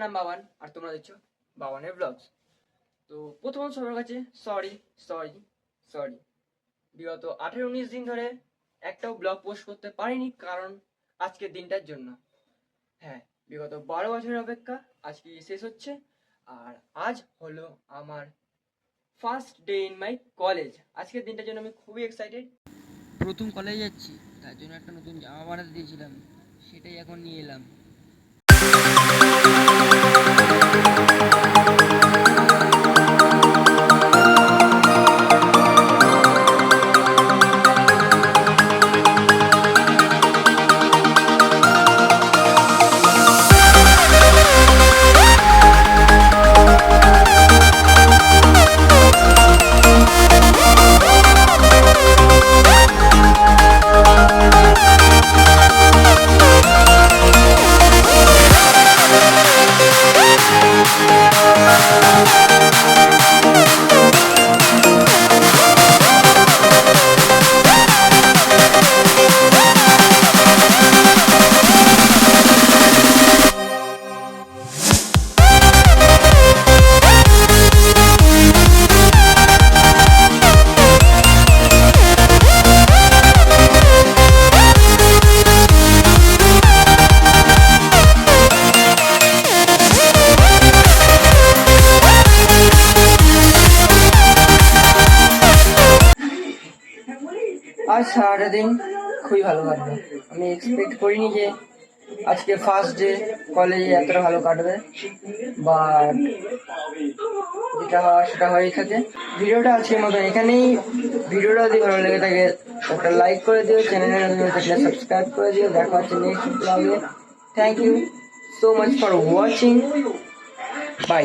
নাম বাবান আর তোমরা দেখছো বাবানের ব্লগস। তো প্রথমত সবার কাছে সরি সরি সরি, বিগত 18-19 দিন ধরে একটাও ব্লগ পোস্ট করতে পারিনি, কারণ আজকের দিনটার জন্য। হ্যাঁ, বিগত 12 বছরের অপেক্ষা আজকে শেষ হচ্ছে। আর আজ হলো আমার first day in my college. আজকের দিনটার জন্য আমি খুবই এক্সাইটেড। প্রথম কলেজে যাচ্ছি, তার জন্য একটা নতুন জামা বানাতে দিয়েছিলাম, সেটাই এখন নিয়ে এলাম। আজ সারাটা দিন খুবই ভালো কাটবে। আমি এক্সপেক্ট করিনি যে আজকে ফার্স্ট ডে কলেজে এতটা ভালো কাটবে, বাট যেটা হয় সেটা হয়েই থাকে। ভিডিওটা আজকের মতো এখানেই। ভিডিওটা যদি ভালো লেগে থাকে একটা লাইক করে দিও, চ্যানেলে নতুন হয়ে থাকলে সাবস্ক্রাইব করে দিও। দেখা হচ্ছে নেক্সট ব্লগে। Thank you so much for watching, by.